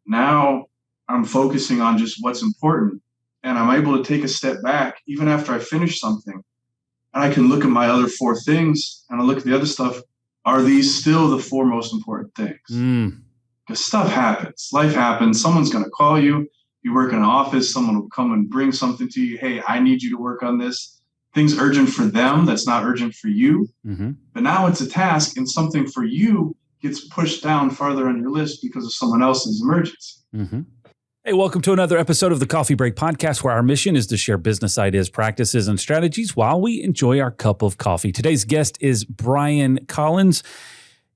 now I'm focusing on just what's important. And I'm able to take a step back even after I finish something. And I can look at my other 4 things and I look at the other stuff. Are these still the 4 most important things? Because stuff happens. Life happens. Someone's going to call you. You work in an office. Someone will come and bring something to you. Hey, I need you to work on this. Things urgent for them. That's not urgent for you. But now it's a task, and something for you gets pushed down farther on your list because of someone else's emergency. Hey, welcome to another episode of the Coffee Break Podcast, where our mission is to share business ideas, practices, and strategies while we enjoy our cup of coffee. Today's guest is Brian Collins.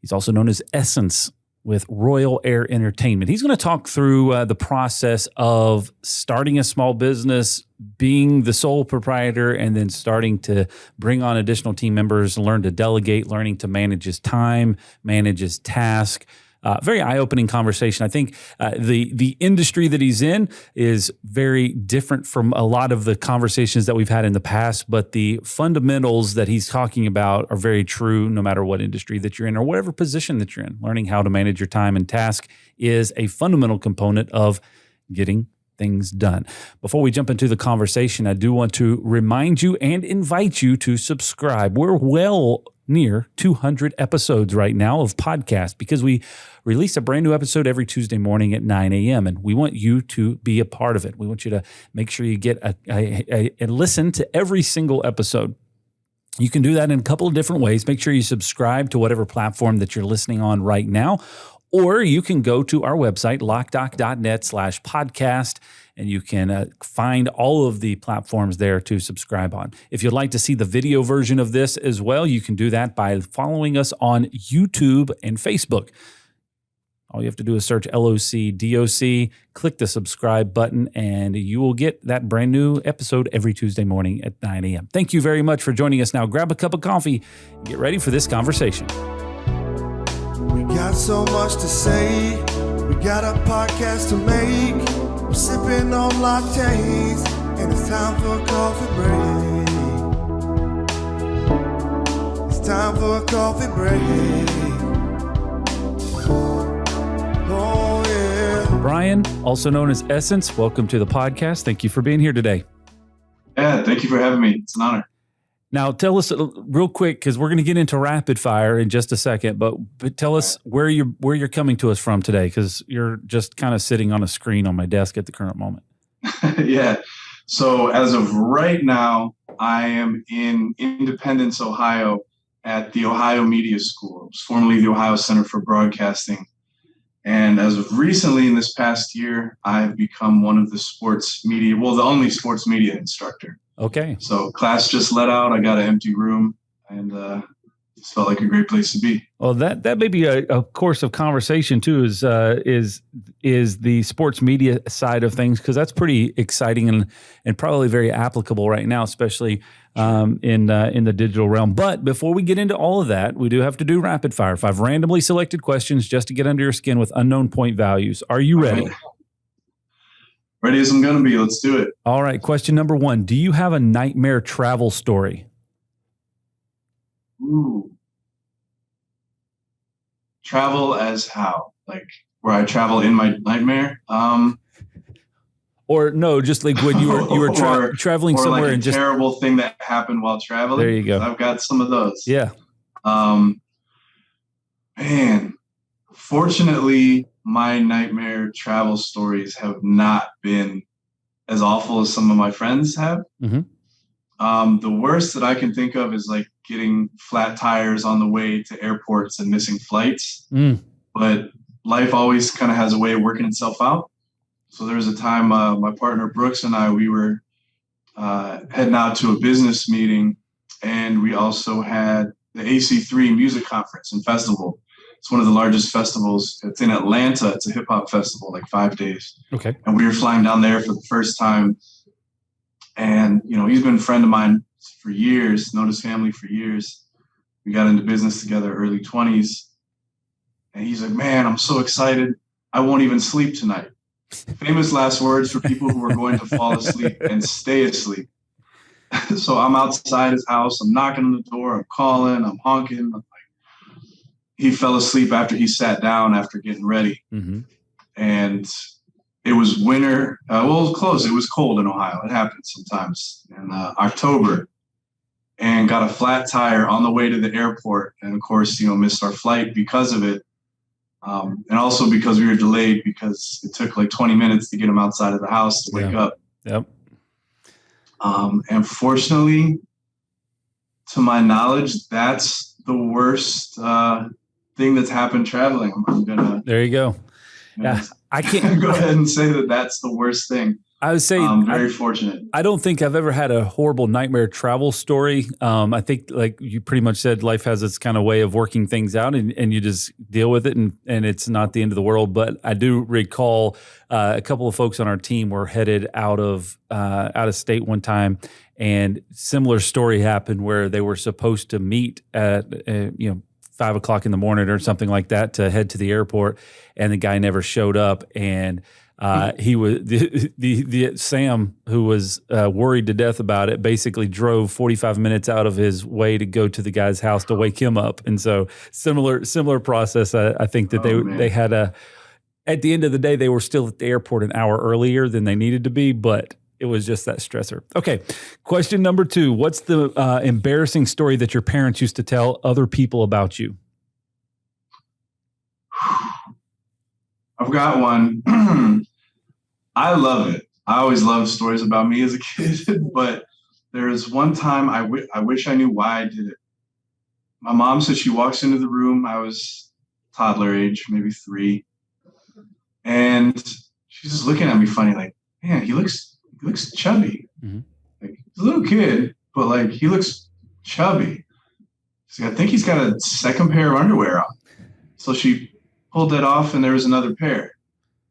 He's also known as Essince with Royal Heir Entertainment. He's going to talk through the process of starting a small business, being the sole proprietor, and then starting to bring on additional team members, learn to delegate, learning to manage his time, manage his task. Very eye-opening conversation. I think the industry that he's in is very different from a lot of the conversations that we've had in the past, but the fundamentals that he's talking about are very true no matter what industry that you're in or whatever position that you're in. Learning how to manage your time and task is a fundamental component of getting things done. Before we jump into the conversation, I do want to remind you and invite you to subscribe. We're well near 200 episodes right now of podcast because we release a brand new episode every Tuesday morning at 9 a.m. and we want you to be a part of it. We want you to make sure you get a listen to every single episode. You can do that in a couple of different ways. Make sure you subscribe to whatever platform that you're listening on right now, or you can go to our website, Loc-Doc.net/podcast, and you can find all of the platforms there to subscribe on. If you'd like to see the video version of this as well, you can do that by following us on YouTube and Facebook. All you have to do is search LOC-DOC, click the subscribe button, and you will get that brand new episode every Tuesday morning at 9 a.m. Thank you very much for joining us. Now grab a cup of coffee and get ready for this conversation. We got so much to say. We got a podcast to make. We're sipping on lattes, and it's time for a coffee break. It's time for a coffee break. Oh, yeah. Brian, also known as Essince, welcome to the podcast. Thank you for being here today. Yeah, thank you for having me. It's an honor. Now, tell us real quick, because we're going to get into rapid fire in just a second, but tell us where you're coming to us from today, because you're just kind of sitting on a screen on my desk at the current moment. Yeah. So as of right now, I am in Independence, Ohio, at the Ohio Media School. It was formerly the Ohio Center for Broadcasting. And as of recently, in this past year, I've become one of the the only sports media instructor. Okay. So class just let out. I got an empty room, and it felt like a great place to be. Well, that may be a course of conversation too. Is the sports media side of things, because that's pretty exciting and probably very applicable right now, especially in the digital realm. But before we get into all of that, we do have to do rapid fire. 5 randomly selected questions just to get under your skin with unknown point values. Are you ready? Ready as I'm going to be. Let's do it. All right. Question number 1. Do you have a nightmare travel story? Ooh. Travel as how? Like where I travel in my nightmare? Or no, just like when you were traveling or somewhere like and just terrible thing that happened while traveling. There you go. I've got some of those. Yeah. Man, fortunately, my nightmare travel stories have not been as awful as some of my friends have. Mm-hmm. The worst that I can think of is like getting flat tires on the way to airports and missing flights. But life always kind of has a way of working itself out. So there was a time my partner Brooks and I, we were heading out to a business meeting, and we also had the AC3 music conference and festival. It's one of the largest festivals. It's in Atlanta. It's a hip hop festival, like 5 days. Okay. And we were flying down there for the first time. And, he's been a friend of mine for years, known his family for years. We got into business together, early 20s. And he's like, man, I'm so excited. I won't even sleep tonight. Famous last words for people who are going to fall asleep and stay asleep. So I'm outside his house. I'm knocking on the door. I'm calling. I'm honking. He fell asleep after he sat down after getting ready. Mm-hmm. and it was winter. Well, it was close. It was cold in Ohio. It happens sometimes in October, and got a flat tire on the way to the airport. And of course, missed our flight because of it. And also because we were delayed because it took like 20 minutes to get him outside of the house to wake up. Yep. And fortunately, to my knowledge, that's the worst thing that's happened traveling. There you go. Yeah, I can't go ahead and say that that's the worst thing. I would say I'm very fortunate. I don't think I've ever had a horrible nightmare travel story. I think, like you pretty much said, life has its kind of way of working things out, and you just deal with it, and it's not the end of the world. But I do recall a couple of folks on our team were headed out of state one time, and similar story happened where they were supposed to meet at 5 o'clock in the morning or something like that to head to the airport, and the guy never showed up, and he was the Sam, who was worried to death about it, basically drove 45 minutes out of his way to go to the guy's house to wake him up. And so similar process. I think that they had at the end of the day, they were still at the airport an hour earlier than they needed to be, but it was just that stressor. Okay. Question number 2. What's the embarrassing story that your parents used to tell other people about you? I've got one. I love it. I always loved stories about me as a kid, but there is one time I wish I knew why I did it. My mom said she walks into the room. I was toddler age, maybe 3. And she's just looking at me funny, like, man, he looks chubby. Mm-hmm. Like, he's a little kid, but like, he looks chubby. She's like, I think he's got a second pair of underwear on. So she pulled that off, and there was another pair.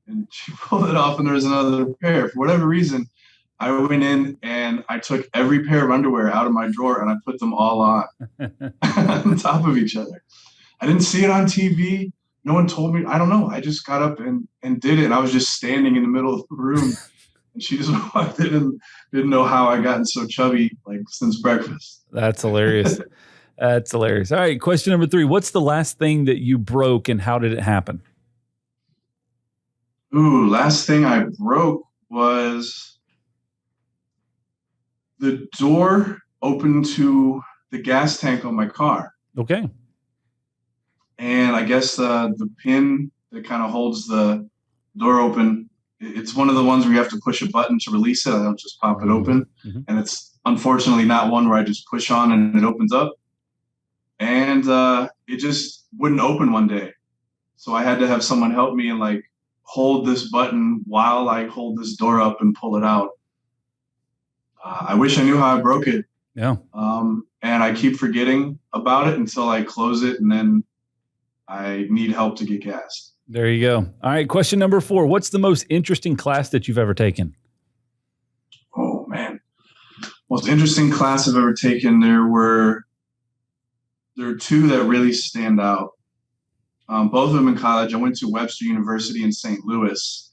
And she pulled it off, and there was another pair. For whatever reason, I went in and I took every pair of underwear out of my drawer and I put them all on top of each other. I didn't see it on TV. No one told me. I don't know. I just got up and did it. And I was just standing in the middle of the room, and she just walked in and didn't know how I gotten so chubby like since breakfast. That's hilarious. That's hilarious. All right. Question number 3. What's the last thing that you broke, and how did it happen? Ooh, last thing I broke was the door open to the gas tank on my car. Okay. And I guess the pin that kind of holds the door open, it's one of the ones where you have to push a button to release it. I don't just pop it open. Mm-hmm. And it's unfortunately not one where I just push on and it opens up. And it just wouldn't open one day. So I had to have someone help me and like hold this button while I hold this door up and pull it out. I wish I knew how I broke it. Yeah. And I keep forgetting about it until I close it, and then I need help to get gas. There you go. All right. Question number 4. What's the most interesting class that you've ever taken? Oh, man. Most interesting class I've ever taken. There are 2 that really stand out. Both of them in college. I went to Webster University in St. Louis.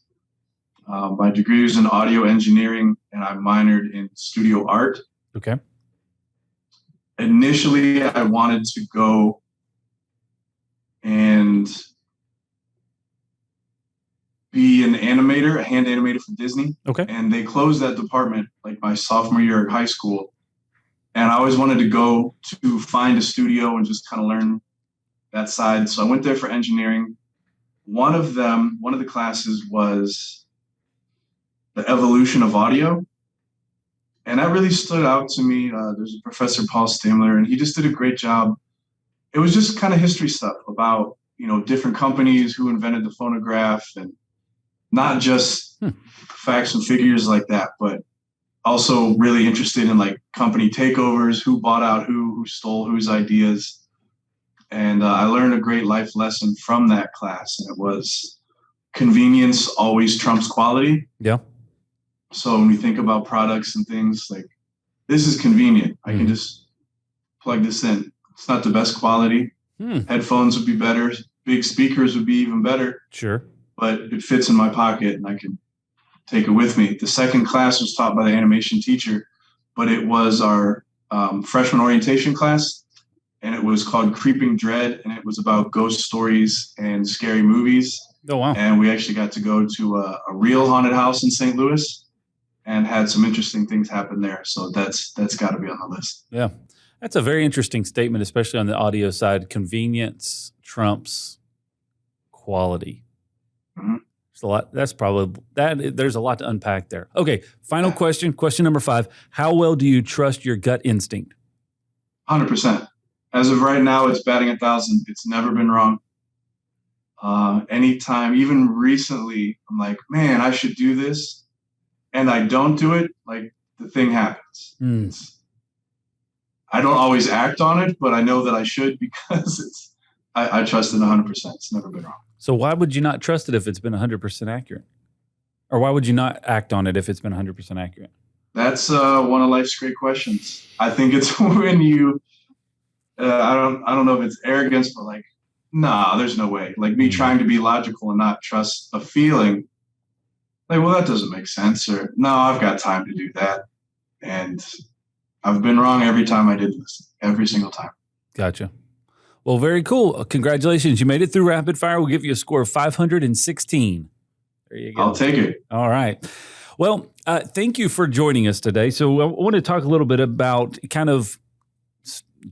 My degree was in audio engineering, and I minored in studio art. Okay. Initially, I wanted to go and be an animator, a hand animator for Disney. Okay. And they closed that department like my sophomore year of high school. And I always wanted to go to find a studio and just kind of learn that side. So I went there for engineering. One of the classes was the evolution of audio. And that really stood out to me. There's a professor, Paul Stamler, and he just did a great job. It was just kind of history stuff about, different companies who invented the phonograph, and not just facts and figures like that, but also really interested in like company takeovers, who bought out who stole whose ideas. And I learned a great life lesson from that class, and it was convenience always trumps quality. Yeah. So when we think about products and things, like, this is convenient. I can just plug this in. It's not the best quality. Headphones would be better. Big speakers would be even better. Sure. But it fits in my pocket and I can take it with me. The second class was taught by the animation teacher, but it was our freshman orientation class. And it was called Creeping Dread, and it was about ghost stories and scary movies. Oh, wow. And we actually got to go to a real haunted house in St. Louis and had some interesting things happen there. So that's got to be on the list. Yeah. That's a very interesting statement, especially on the audio side. Convenience trumps quality. Mm-hmm. There's a lot. That's probably that. There's a lot to unpack there. Okay. Final question. Question number 5. How well do you trust your gut instinct? 100%. As of right now, it's batting 1,000. It's never been wrong. Anytime, even recently, I'm like, man, I should do this. And I don't do it. Like the thing happens. I don't always act on it, but I know that I should because I trust it 100%. It's never been wrong. So why would you not trust it if it's been 100% accurate? Or why would you not act on it if it's been 100% accurate? That's one of life's great questions. I think it's when you, I don't know if it's arrogance, but like, nah, there's no way. Like me trying to be logical and not trust a feeling. Like, well, that doesn't make sense. Or no, I've got time to do that. And I've been wrong every time I did this, every single time. Gotcha. Well, very cool. Congratulations. You made it through rapid fire. We'll give you a score of 516. There you go. I'll take it. All right. Well, thank you for joining us today. So I want to talk a little bit about kind of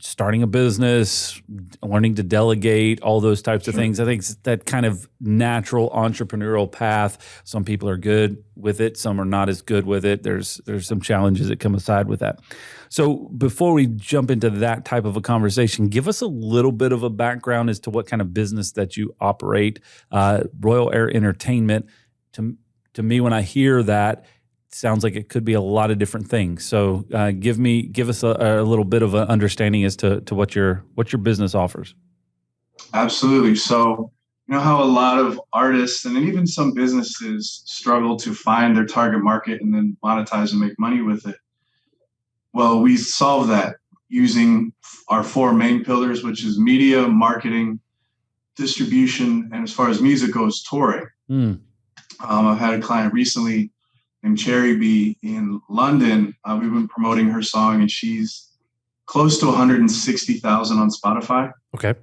starting a business, learning to delegate, all those types of things. I think it's that kind of natural entrepreneurial path. Some people are good with it. Some are not as good with it. There's some challenges that come aside with that. So before we jump into that type of a conversation, give us a little bit of a background as to what kind of business that you operate. Royal Heir Entertainment, to me, when I hear that, sounds like it could be a lot of different things. So give us a little bit of an understanding as to what your business offers. Absolutely. So you know how a lot of artists and even some businesses struggle to find their target market and then monetize and make money with it. Well, we solve that using our 4 main pillars, which is media, marketing, distribution, and as far as music goes, touring. I've had a client recently named Cherry B in London. We've been promoting her song, and she's close to 160,000 on Spotify. Okay.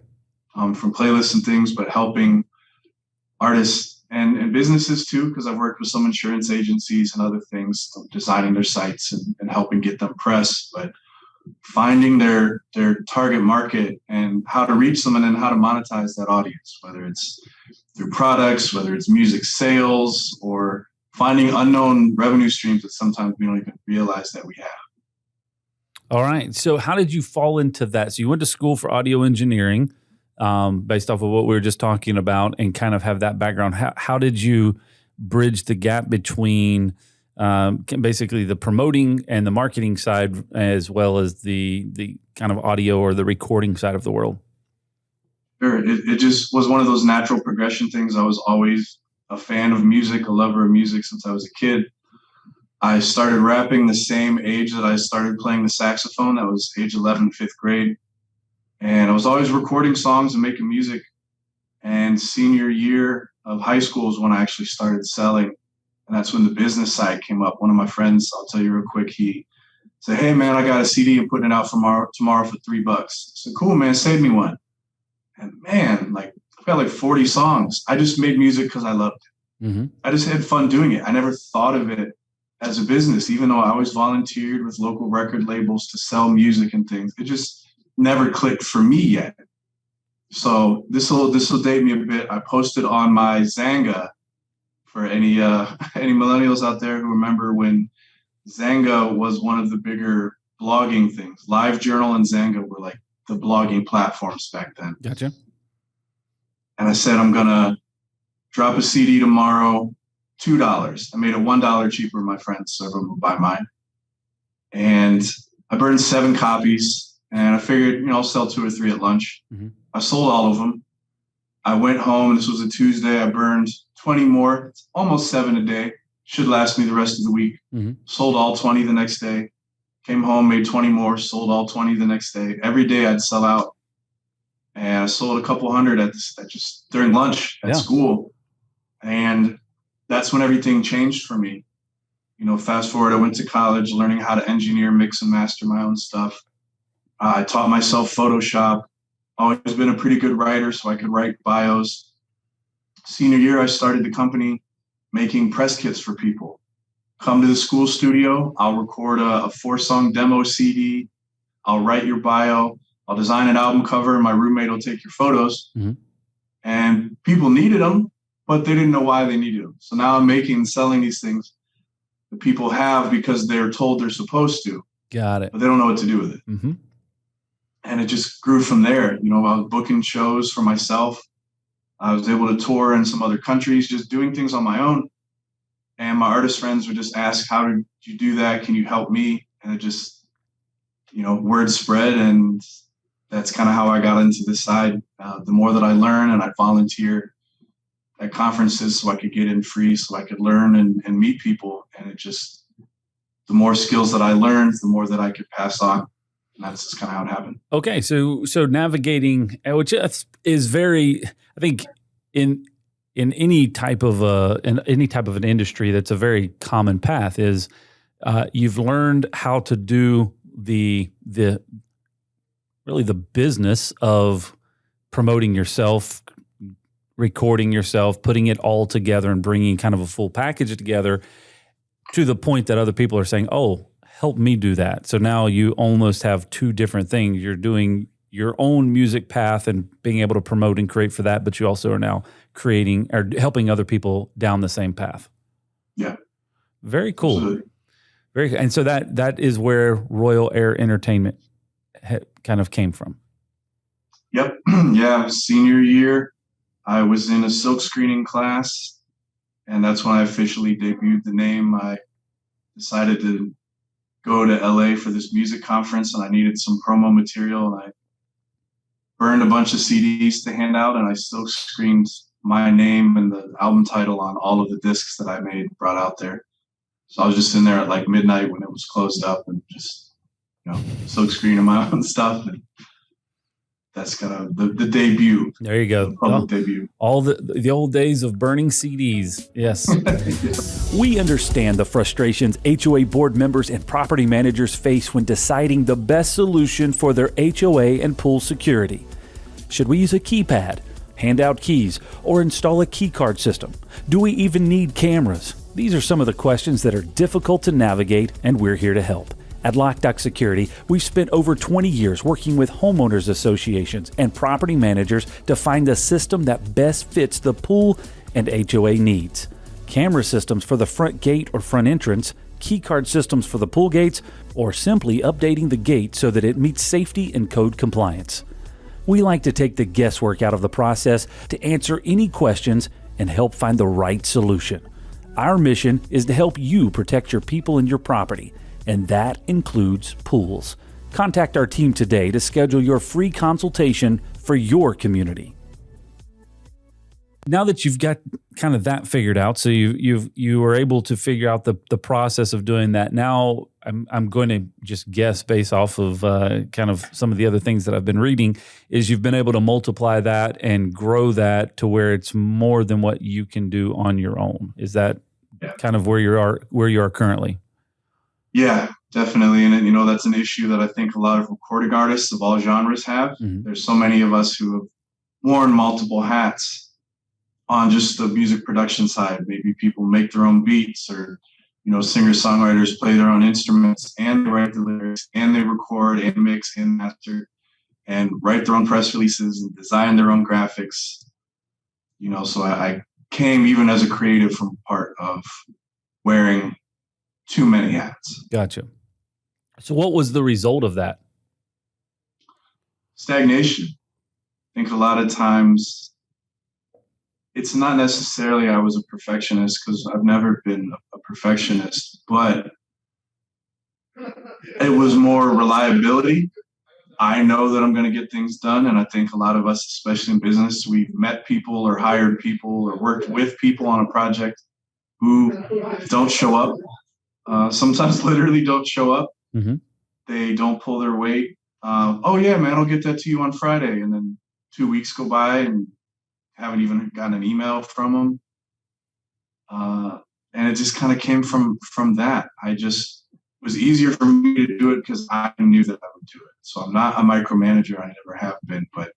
From playlists and things, but helping artists and businesses too, because I've worked with some insurance agencies and other things, designing their sites and helping get them press, but finding their target market and how to reach them and then how to monetize that audience, whether it's through products, whether it's music sales, or finding unknown revenue streams that sometimes we don't even realize that we have. All right. So how did you fall into that? So you went to school for audio engineering based off of what we were just talking about and kind of have that background. How did you bridge the gap between basically the promoting and the marketing side as well as the kind of audio or the recording side of the world? Sure. It just was one of those natural progression things. I was always a fan of music, a lover of music since I was a kid. I started rapping the same age that I started playing the saxophone. That was age 11, 5th grade. And I was always recording songs and making music. And senior year of high school is when I actually started selling. And that's when the business side came up. One of my friends, I'll tell you real quick, he said, "Hey man, I got a CD and putting it out tomorrow for $3." I said, "Cool, man, save me one." And man, like I've got like 40 songs. I just made music because I loved it. Mm-hmm. I just had fun doing it. I never thought of it as a business, even though I always volunteered with local record labels to sell music and things. It just never clicked for me yet. So this will date me a bit. I posted on my Xanga for any millennials out there who remember when Xanga was one of the bigger blogging things. LiveJournal and Xanga were like the blogging platforms back then. Gotcha. And I said, I'm going to drop a CD tomorrow, $2. I made it $1 cheaper than my friends, so everyone would buy mine. And I burned 7 copies, and I figured, I'll sell 2 or 3 at lunch. Mm-hmm. I sold all of them. I went home. This was a Tuesday. I burned 20 more. It's almost 7 a day. Should last me the rest of the week. Mm-hmm. Sold all 20 the next day. Came home, made 20 more, sold all 20 the next day. Every day I'd sell out. And I sold a couple hundred just during lunch at school. And that's when everything changed for me. Fast forward, I went to college learning how to engineer, mix and master my own stuff. I taught myself Photoshop. Always been a pretty good writer, so I could write bios. Senior year, I started the company making press kits for people. Come to the school studio. I'll record a 4-song demo CD. I'll write your bio. I'll design an album cover. My roommate will take your photos. Mm-hmm. And people needed them, but they didn't know why they needed them. So now I'm making and selling these things that people have because they're told they're supposed to. Got it. But they don't know what to do with it. Mm-hmm. And it just grew from there. You know, I was booking shows for myself. I was able to tour in some other countries, just doing things on my own. And my artist friends would just ask, how did you do that? Can you help me? And it just, you know, word spread. And that's kind of how I got into this side. The more that I learn, and I volunteer at conferences so I could get in free, so I could learn and meet people. And it just, the more skills that I learned, the more that I could pass on. And that's just kind of how it happened. Okay. So navigating, which is very, I think in any type of an industry, that's a very common path is you've learned how to do the business of promoting yourself, recording yourself, putting it all together and bringing kind of a full package together to the point that other people are saying, oh, help me do that. So now you almost have two different things. You're doing your own music path and being able to promote and create for that, but you also are now creating or helping other people down the same path. Yeah. Very cool. Absolutely. Very, and so that is where Royal Air Entertainment kind of came from. Yep. Yeah. Senior year, I was in a silk screening class, and that's when I officially debuted the name. I decided to go to LA for this music conference, and I needed some promo material, and I burned a bunch of CDs to hand out, and I silk screened my name and the album title on all of the discs that I made, brought out there. So I was just in there at like midnight when it was closed up and just, you know, silk screening my own stuff. And that's kind of the debut. There you go. The public debut. All the old days of burning CDs. Yes. Yeah. We understand the frustrations HOA board members and property managers face when deciding the best solution for their HOA and pool security. Should we use a keypad, hand out keys, or install a key card system? Do we even need cameras? These are some of the questions that are difficult to navigate, and we're here to help. At Loc-Doc Security, we've spent over 20 years working with homeowners associations and property managers to find the system that best fits the pool and HOA needs. Camera systems for the front gate or front entrance, key card systems for the pool gates, or simply updating the gate so that it meets safety and code compliance. We like to take the guesswork out of the process to answer any questions and help find the right solution. Our mission is to help you protect your people and your property, and that includes pools. Contact our team today to schedule your free consultation for your community. Now that you've got kind of that figured out, so you were able to figure out the process of doing that. Now I'm going to just guess based off of kind of some of the other things that I've been reading is you've been able to multiply that and grow that to where it's more than what you can do on your own. Is that kind of where you are currently? Yeah, definitely. And, you know, that's an issue that I think a lot of recording artists of all genres have. Mm-hmm. There's so many of us who have worn multiple hats on just the music production side. Maybe people make their own beats, or, you know, singer-songwriters play their own instruments and they write the lyrics and they record and mix and master and write their own press releases and design their own graphics. You know, so I came even as a creative from part of wearing too many hats. Gotcha. So what was the result of that? Stagnation. I think a lot of times it's not necessarily I was a perfectionist, because I've never been a perfectionist, but it was more reliability. I know that I'm going to get things done. And I think a lot of us, especially in business, we've met people or hired people or worked with people on a project who don't show up. Sometimes literally don't show up. Mm-hmm. They don't pull their weight. Oh yeah, man, I'll get that to you on Friday. And then 2 weeks go by and haven't even gotten an email from them. And it just kind of came from that. It was easier for me to do it because I knew that I would do it. So I'm not a micromanager. I never have been, but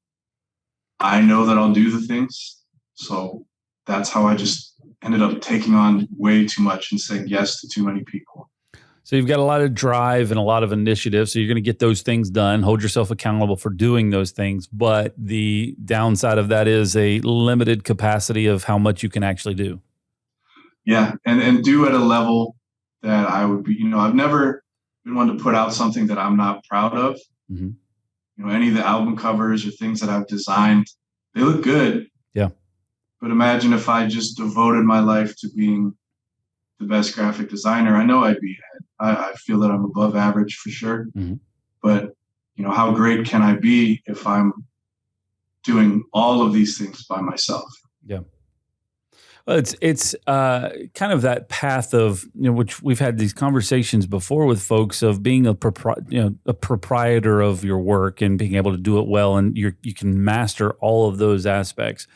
I know that I'll do the things. So that's how I just ended up taking on way too much and saying yes to too many people. So you've got a lot of drive and a lot of initiative. So you're going to get those things done, hold yourself accountable for doing those things. But the downside of that is a limited capacity of how much you can actually do. Yeah. And do at a level that I would be, I've never been one to put out something that I'm not proud of. Mm-hmm. Any of the album covers or things that I've designed, they look good. Yeah. But imagine if I just devoted my life to being the best graphic designer. I know I'd be ahead. I feel that I'm above average for sure. Mm-hmm. But, how great can I be if I'm doing all of these things by myself? Yeah. Well, it's kind of that path of, which we've had these conversations before with folks of being a proprietor of your work and being able to do it well. And you can master all of those aspects.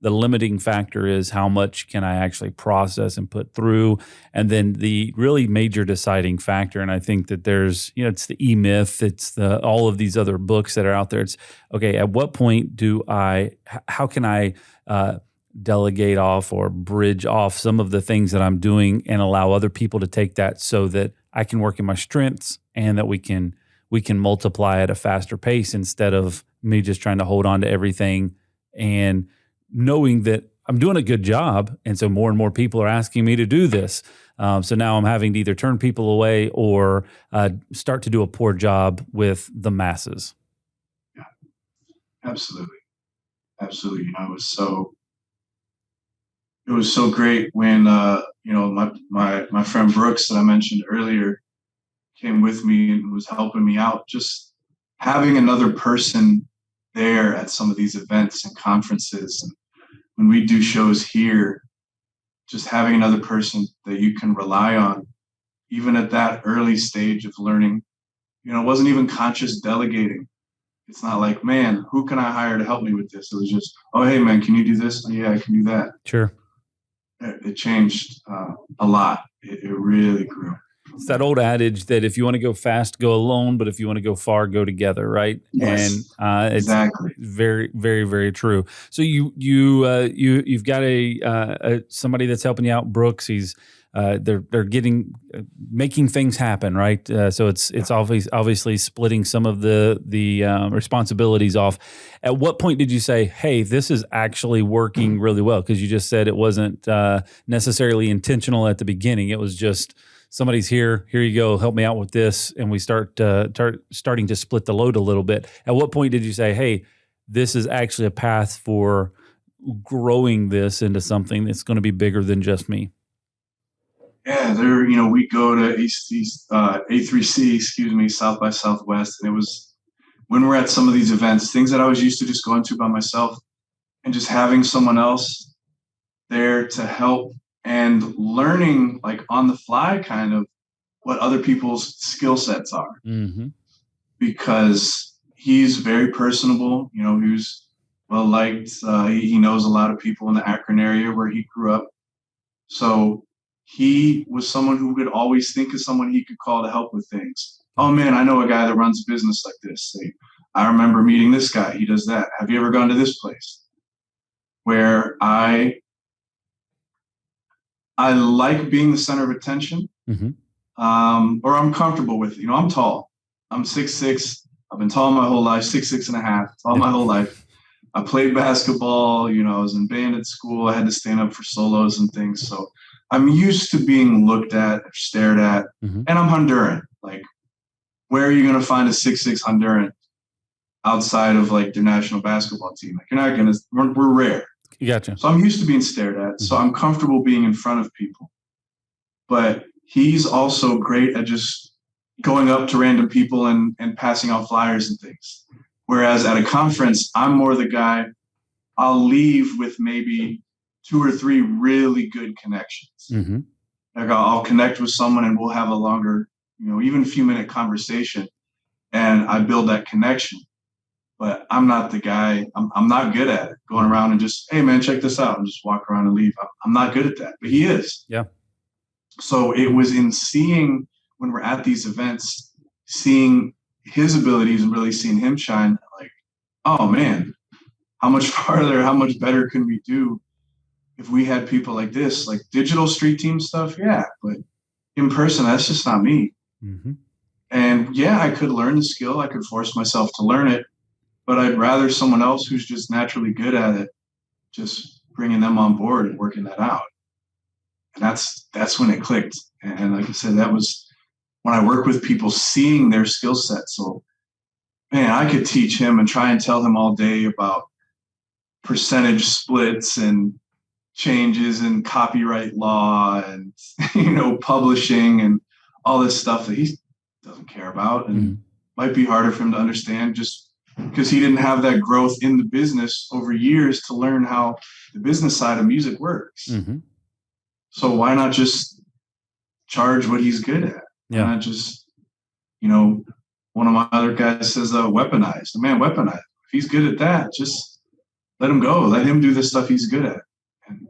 The limiting factor is how much can I actually process and put through. And then the really major deciding factor, and I think that there's, it's the EMyth, it's all of these other books that are out there. It's, okay, at what point how can I delegate off or bridge off some of the things that I'm doing and allow other people to take that so that I can work in my strengths and that we can multiply at a faster pace instead of me just trying to hold on to everything and knowing that I'm doing a good job. And so more and more people are asking me to do this. So now I'm having to either turn people away or start to do a poor job with the masses. Yeah, absolutely. Absolutely. It was so great when, my friend Brooks that I mentioned earlier came with me and was helping me out. Just having another person there at some of these events and conferences, and when we do shows here, just having another person that you can rely on, even at that early stage of learning, it wasn't even conscious delegating. It's not like, man, who can I hire to help me with this? It was just, oh, hey, man, can you do this? Oh, yeah, I can do that. Sure. It changed a lot. It really grew. It's that old adage that if you want to go fast, go alone, but if you want to go far, go together, right? Yes, and it's exactly very, very, very true. So you've got a somebody that's helping you out, Brooks. He's they're making things happen, right? So it's obviously splitting some of the responsibilities off. At what point did you say, "Hey, this is actually working really well"? Because you just said it wasn't necessarily intentional at the beginning. It was just somebody's here you go, help me out with this, and we starting to split the load a little bit. At what point did you say, "Hey, this is actually a path for growing this into something that's going to be bigger than just me"? Yeah, we go to A3C, South by Southwest, and it was when we're at some of these events, things that I was used to just going to by myself, and just having someone else there to help and learning like on the fly kind of what other people's skill sets are. Mm-hmm. Because he's very personable, he's well liked. He knows a lot of people in the Akron area where he grew up. So he was someone who could always think of someone he could call to help with things. Oh man, I know a guy that runs a business like this. I remember meeting this guy. He does that. Have you ever gone to this place? Where I like being the center of attention, or I'm comfortable with it. I'm tall. I'm 6'6". I've been tall my whole life, 6'6.5", tall my whole life. I played basketball. I was in band at school. I had to stand up for solos and things. So I'm used to being looked at, stared at, and I'm Honduran. Like, where are you going to find a 6'6" Honduran outside of like their national basketball team? Like, you're not going to. We're rare. You gotcha. So I'm used to being stared at. So I'm comfortable being in front of people. But he's also great at just going up to random people and passing out flyers and things. Whereas at a conference, I'm more the guy, I'll leave with maybe 2 or 3 really good connections. Like I'll connect with someone and we'll have a longer, even a few minute conversation, and I build that connection. But I'm not the guy, I'm not good at it, going around and just, hey man, check this out, and just walk around and leave. I'm not good at that, but he is. Yeah. So it was in seeing, when we're at these events, seeing his abilities and really seeing him shine, like, oh man, how much farther, how much better can we do if we had people like this, like digital street team stuff, yeah, but in person, that's just not me. Mm-hmm. And yeah, I could learn the skill. I could force myself to learn it, but I'd rather someone else who's just naturally good at it, just bringing them on board and working that out. And that's when it clicked. And like I said, that was when I work with people seeing their skill set. So, man, I could teach him and try and tell him all day about percentage splits and changes in copyright law and, publishing and all this stuff that he doesn't care about and might be harder for him to understand just because he didn't have that growth in the business over years to learn how the business side of music works. Mm-hmm. So why not just charge what he's good at? Yeah. Why not just, one of my other guys says, weaponize. The man weaponized. If he's good at that, just let him go. Let him do the stuff he's good at.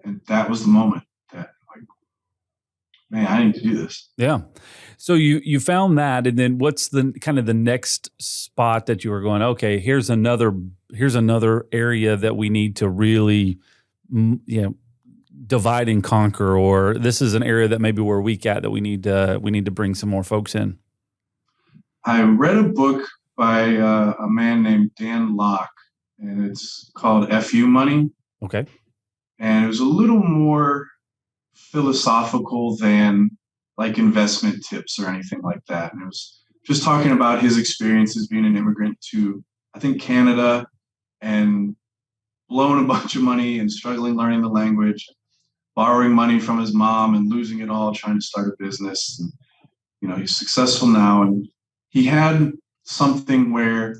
And that was the moment that, like, man, I need to do this. Yeah. So you found that, and then what's the kind of the next spot that you were going, okay, here's another area that we need to really, divide and conquer, or this is an area that maybe we're weak at that we need to bring some more folks in. I read a book by a man named Dan Locke, and it's called FU Money. Okay. And it was a little more philosophical than like investment tips or anything like that. And it was just talking about his experiences being an immigrant to, I think, Canada, and blowing a bunch of money and struggling learning the language, borrowing money from his mom and losing it all trying to start a business. And, he's successful now. And he had something where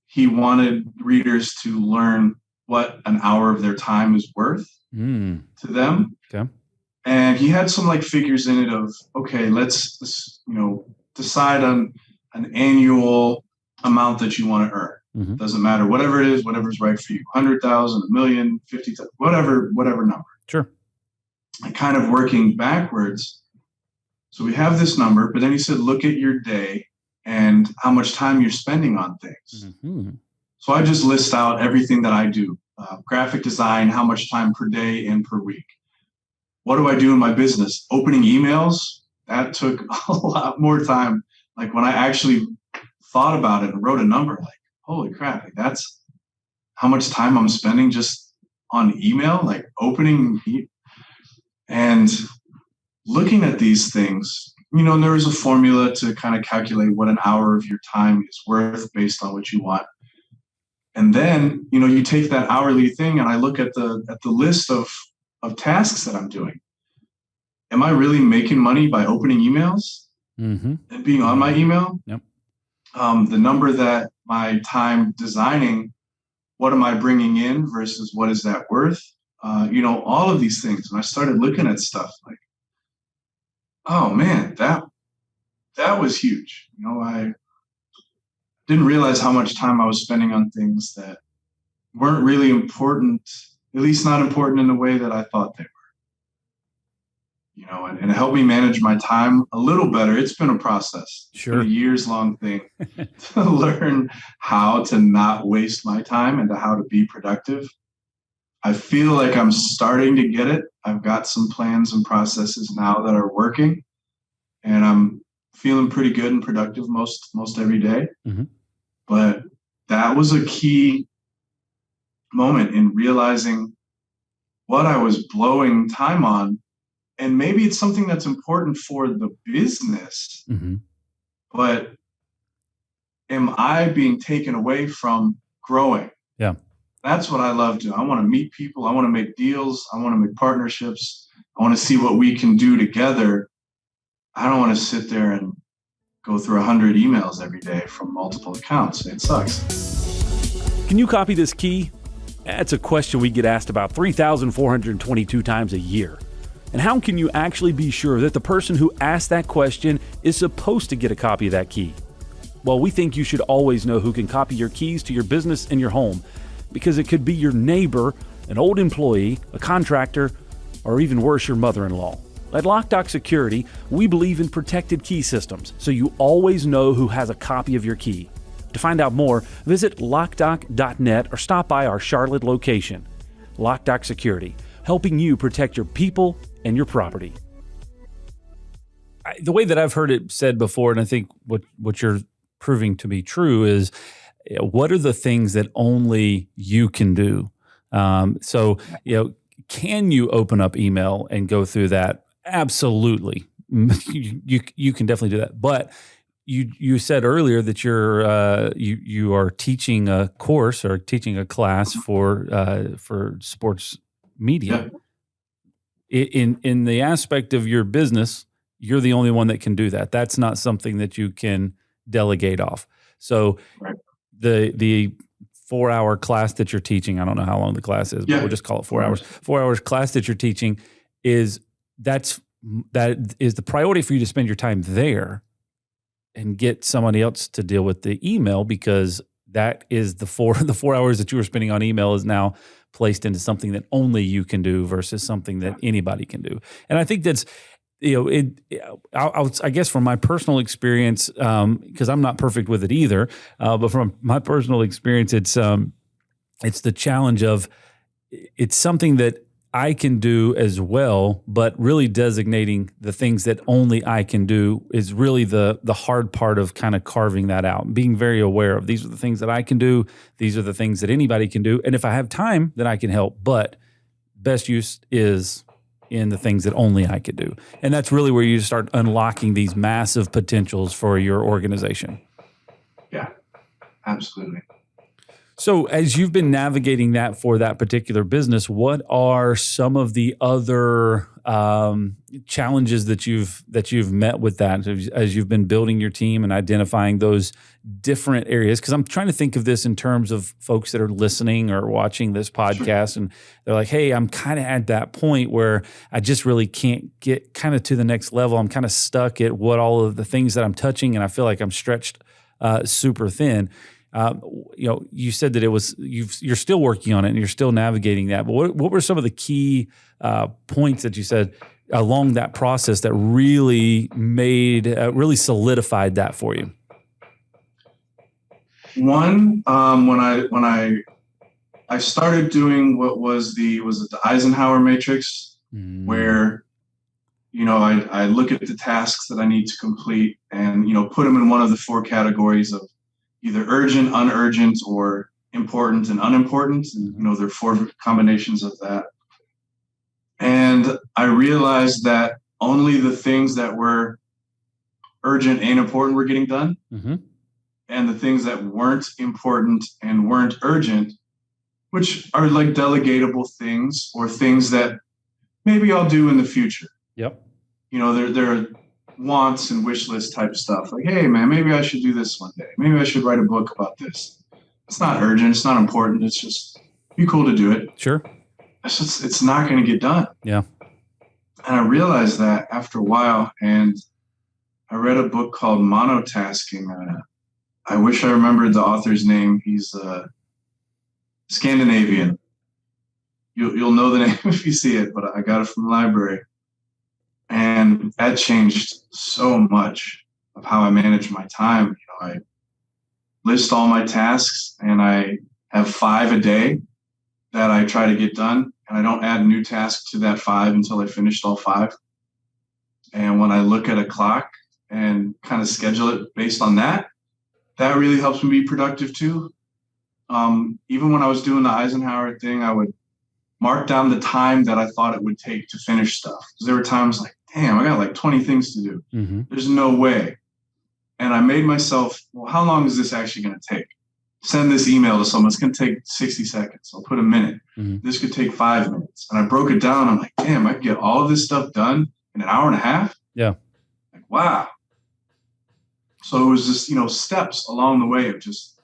he wanted readers to learn what an hour of their time is worth to them. Okay. And he had some like figures in it of, okay, let's decide on an annual amount that you want to earn. Mm-hmm. Doesn't matter, whatever it is, whatever's right for you, 100,000, 1,000,000, 50,000, whatever number. Sure. And kind of working backwards. So we have this number, but then he said, look at your day and how much time you're spending on things. Mm-hmm. So I just list out everything that I do. Graphic design, how much time per day and per week. What do I do in my business? Opening emails, that took a lot more time. Like when I actually thought about it and wrote a number, like, holy crap, like that's how much time I'm spending just on email, like opening and looking at these things. And there is a formula to kind of calculate what an hour of your time is worth based on what you want. And then, you take that hourly thing and I look at the list of tasks that I'm doing. Am I really making money by opening emails and being on my email? Yep. The number that my time designing, what am I bringing in versus what is that worth? All of these things. And I started looking at stuff like, oh man, that was huge. I didn't realize how much time I was spending on things that weren't really important, at least not important in the way that I thought they were. And it helped me manage my time a little better. It's been a process. Sure. It's been a years-long thing to learn how to not waste my time and to how to be productive. I feel like I'm starting to get it. I've got some plans and processes now that are working, and I'm feeling pretty good and productive most every day. Mm-hmm. But that was a key moment in realizing what I was blowing time on. And maybe it's something that's important for the business, but am I being taken away from growing? Yeah. That's what I love doing. I want to meet people. I want to make deals. I want to make partnerships. I want to see what we can do together. I don't want to sit there and go through 100 emails every day from multiple accounts. It sucks. Can you copy this key? That's a question we get asked about 3,422 times a year. And how can you actually be sure that the person who asked that question is supposed to get a copy of that key? Well, we think you should always know who can copy your keys to your business and your home, because it could be your neighbor, an old employee, a contractor, or even worse, your mother-in-law. At Loc-Doc Security, we believe in protected key systems, so you always know who has a copy of your key. To find out more, visit locdoc.net or stop by our Charlotte location. Loc-Doc Security, helping you protect your people and your property. The way that I've heard it said before, and I think what you're proving to be true is, what are the things that only you can do? So, can you open up email and go through that? Absolutely. You can definitely do that. But you said earlier that you are teaching a course or teaching a class for sports media. Yeah. In the aspect of your business, you're the only one that can do that. That's not something that you can delegate off. So right. The 4-hour class that you're teaching, I don't know how long the class is, but we'll just call it 4 hours. 4 hours class that you're teaching that is the priority for you to spend your time there and get somebody else to deal with the email, because that is the 4 hours that you were spending on email is now placed into something that only you can do versus something that anybody can do. And I think that's, I guess from my personal experience, because I'm not perfect with it either, but from my personal experience, it's the challenge of, it's something that I can do as well, but really designating the things that only I can do is really the hard part of kind of carving that out, being very aware of, these are the things that I can do, these are the things that anybody can do, and if I have time, then I can help, but best use is in the things that only I could do. And that's really where you start unlocking these massive potentials for your organization. Yeah, absolutely. So as you've been navigating that for that particular business, what are some of the other challenges that you've met with that as you've been building your team and identifying those different areas? Because I'm trying to think of this in terms of folks that are listening or watching this podcast, and they're like, hey, I'm kind of at that point where I just really can't get kind of to the next level. I'm kind of stuck at what all of the things that I'm touching, and I feel like I'm stretched super thin. You said that you're still working on it and you're still navigating that. But what were some of the key points that you said along that process that really really solidified that for you? One, when I started doing what was it the Eisenhower matrix, where I look at the tasks that I need to complete and put them in one of the 4 categories of either urgent, unurgent, or important and unimportant. And, there are 4 combinations of that. And I realized that only the things that were urgent and important were getting done. Mm-hmm. And the things that weren't important and weren't urgent, which are like delegatable things or things that maybe I'll do in the future. Yep. There are wants and wish list type stuff. Like, hey man, maybe I should do this one day. Maybe I should write a book about this. It's not urgent. It's not important. It's just be cool to do it. Sure. It's not going to get done. Yeah. And I realized that after a while, and I read a book called Multitasking. I wish I remembered the author's name. He's Scandinavian. You'll know the name if you see it, but I got it from the library. And that changed so much of how I manage my time. I list all my tasks and I have 5 a day that I try to get done. And I don't add new tasks to that 5 until I finished all 5. And when I look at a clock and kind of schedule it based on that, that really helps me be productive too. Even when I was doing the Eisenhower thing, I would mark down the time that I thought it would take to finish stuff. Because there were times like, damn, I got like 20 things to do. Mm-hmm. There's no way. And I made myself, well, how long is this actually going to take? Send this email to someone. It's going to take 60 seconds. I'll put a minute. Mm-hmm. This could take 5 minutes. And I broke it down. I'm like, damn, I can get all of this stuff done in an hour and a half. Yeah. Like, wow. So it was just, steps along the way of just,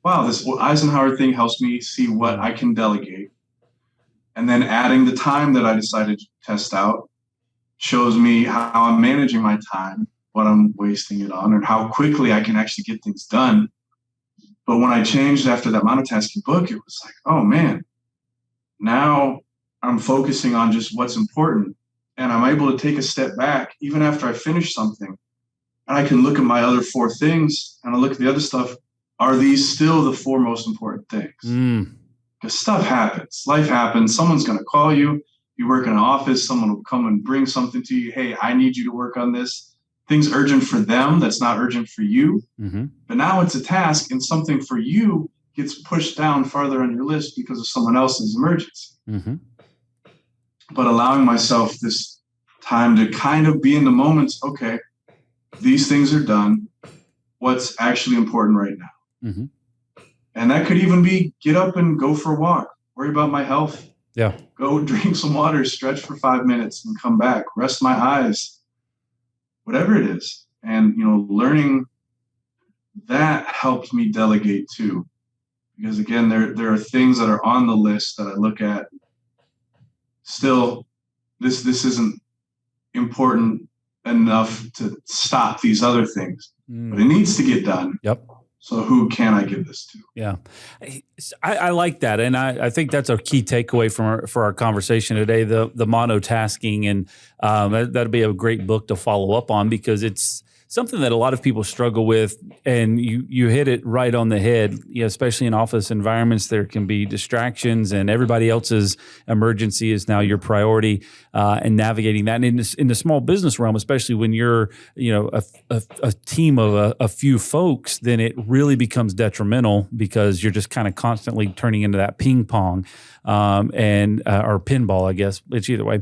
wow, this Eisenhower thing helps me see what I can delegate. And then adding the time that I decided to test out shows me how I'm managing my time, what I'm wasting it on, and how quickly I can actually get things done. But when I changed after that Multitasking book, it was like, oh man, now I'm focusing on just what's important. And I'm able to take a step back even after I finish something. And I can look at my other 4 things and I look at the other stuff. Are these still the 4 most important things? Because stuff happens. Life happens. Someone's going to call you. you work in an office, someone will come and bring something to you. Hey, I need you to work on this. Things urgent for them that's not urgent for you. Mm-hmm. But now it's a task, and something for you gets pushed down farther on your list because of someone else's emergency. Mm-hmm. But allowing myself this time to kind of be in the moments, okay, these things are done. What's actually important right now? Mm-hmm. And that could even be get up and go for a walk, worry about my health. Yeah. Go drink some water, stretch for 5 minutes and come back, rest my eyes, whatever it is. And, learning that helped me delegate too. Because again, there are things that are on the list that I look at. Still, this isn't important enough to stop these other things, but it needs to get done. Yep. So who can I give this to? Yeah, I like that, and I think that's a key takeaway for our conversation today. The monotasking, and that'd be a great book to follow up on, because it's something that a lot of people struggle with, and you hit it right on the head. Especially in office environments, there can be distractions, and everybody else's emergency is now your priority. And navigating that, and in the small business realm, especially when you're a team of a few folks, then it really becomes detrimental, because you're just kind of constantly turning into that ping pong or pinball, I guess. It's either way.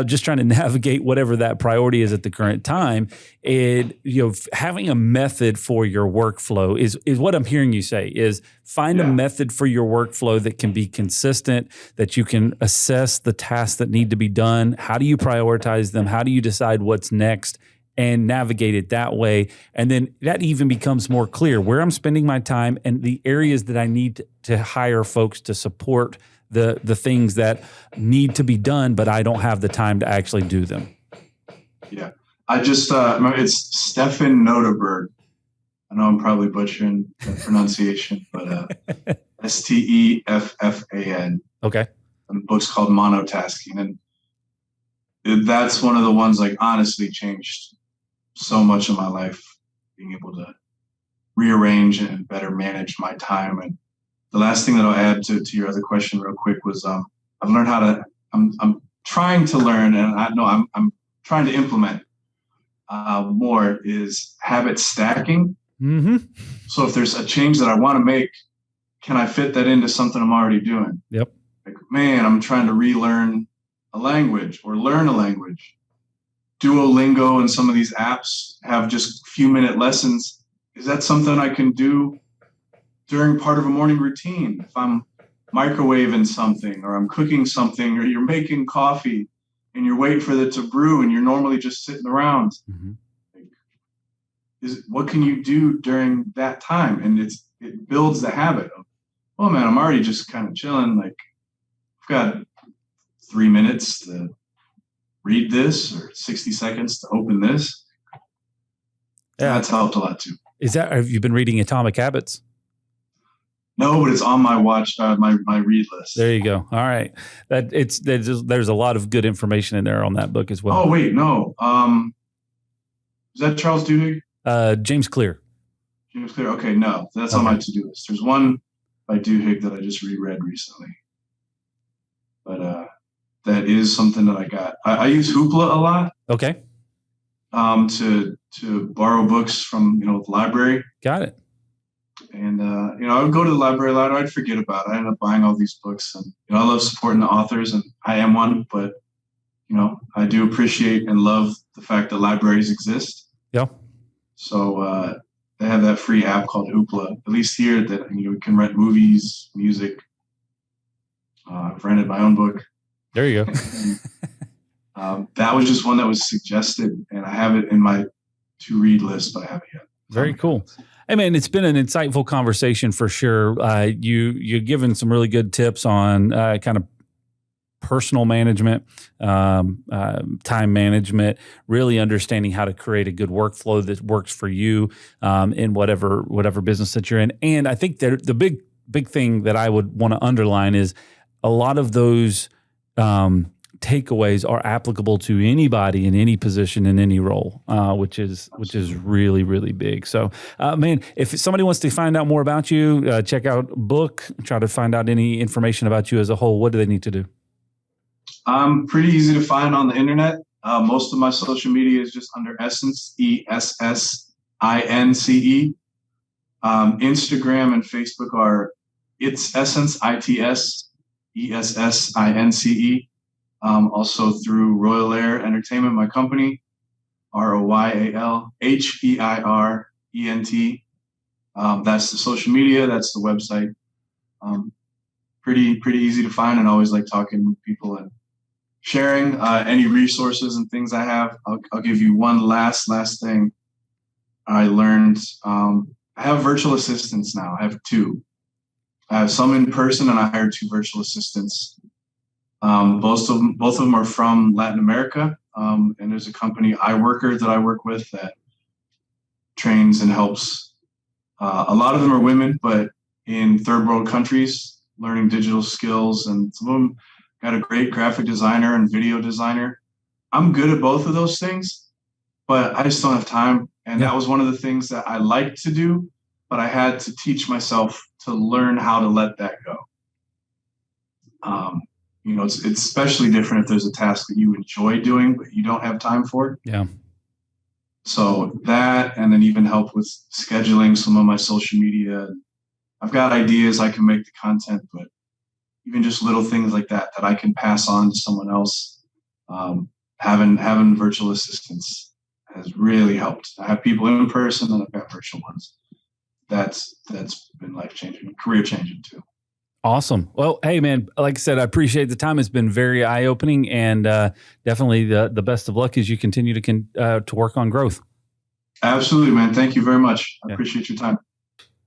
Just trying to navigate whatever that priority is at the current time. And having a method for your workflow is what I'm hearing you say, is find a method for your workflow that can be consistent, that you can assess the tasks that need to be done. How do you prioritize them? How do you decide what's next and navigate it that way? And then that even becomes more clear where I'm spending my time and the areas that I need to hire folks to support the things that need to be done, but I don't have the time to actually do them. Yeah. I just, it's Stefan Noderberg. I know I'm probably butchering the pronunciation, but Steffan. Okay. And the book's called Monotasking. And that's one of the ones, honestly changed so much of my life, being able to rearrange and better manage my time. And the last thing that I'll add to your other question real quick was I've learned how to, I'm trying to learn, and I know I'm trying to implement more, is habit stacking. Mm-hmm. So if there's a change that I want to make, can I fit that into something I'm already doing? Yep. I'm trying to relearn a language or learn a language. Duolingo and some of these apps have just a few minute lessons. Is that something I can do during part of a morning routine? If I'm microwaving something, or I'm cooking something, or you're making coffee and you're waiting for it to brew and you're normally just sitting around. Mm-hmm. What can you do during that time? And it builds the habit of, oh man, I'm already just kind of chilling. I've got 3 minutes to read this, or 60 seconds to open this. Yeah. That's helped a lot too. Have you been reading Atomic Habits? No, but it's on my my read list. There you go. All right. There's a lot of good information in there on that book as well. Oh wait, no. Is that Charles Duhigg? James Clear. James Clear. Okay, no, that's on my to-do list. There's one by Duhigg that I just reread recently, but that is something that I got. I use Hoopla a lot. Okay. To borrow books from the library. Got it. And I would go to the library a lot. I'd forget about it. I ended up buying all these books, and I love supporting the authors, and I am one. But I do appreciate and love the fact that libraries exist. Yeah. So they have that free app called Hoopla, at least here, that you can rent movies, music. I've rented my own book. There you go. And, that was just one that was suggested, and I have it in my to read list, but I haven't yet. Very cool. Hey man, it's been an insightful conversation for sure. You're given some really good tips on kind of personal management, time management, really understanding how to create a good workflow that works for you in whatever business that you're in. And I think that the big thing that I would want to underline is a lot of those takeaways are applicable to anybody in any position in any role, which is really, really big. So, man, if somebody wants to find out more about you, check out book, try to find out any information about you as a whole, what do they need to do? I'm pretty easy to find on the internet. Most of my social media is just under Essince, Essince. Instagram and Facebook are It's Essince, ITSESSINCE. Also through Royal Heir Entertainment, my company, ROYALHEIRENT. That's the social media. That's the website. Pretty easy to find, and always like talking with people and sharing any resources and things I have. I'll give you one last thing I learned. I have virtual assistants now. I have two. I have some in person, and I hired two virtual assistants. Both of them are from Latin America, and there's a company, iWorker, that I work with that trains and helps. A lot of them are women, but in third world countries, learning digital skills, and some of them got a great graphic designer and video designer. I'm good at both of those things, but I just don't have time. And that was one of the things that I like to do, but I had to teach myself to learn how to let that go. It's especially different if there's a task that you enjoy doing, but you don't have time for it. Yeah. So that, and then even help with scheduling some of my social media. I've got ideas, I can make the content, but even just little things like that I can pass on to someone else. Having virtual assistants has really helped. I have people in person, and I've got virtual ones. That's been life-changing, career-changing too. Awesome. Well, hey, man, like I said, I appreciate the time. It's been very eye-opening, and definitely the best of luck as you continue to work on growth. Absolutely, man. Thank you very much. I appreciate your time.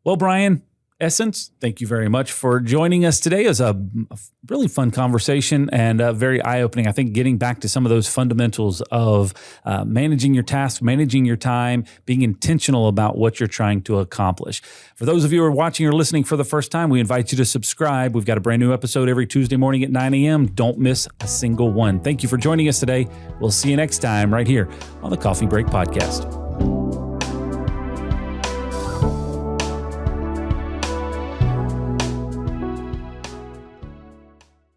Well, Brian, Essince, thank you very much for joining us today. It was a really fun conversation and very eye-opening. I think getting back to some of those fundamentals of managing your tasks, managing your time, being intentional about what you're trying to accomplish. For those of you who are watching or listening for the first time, we invite you to subscribe. We've got a brand new episode every Tuesday morning at 9 a.m. Don't miss a single one. Thank you for joining us today. We'll see you next time right here on the Coffee Break Podcast.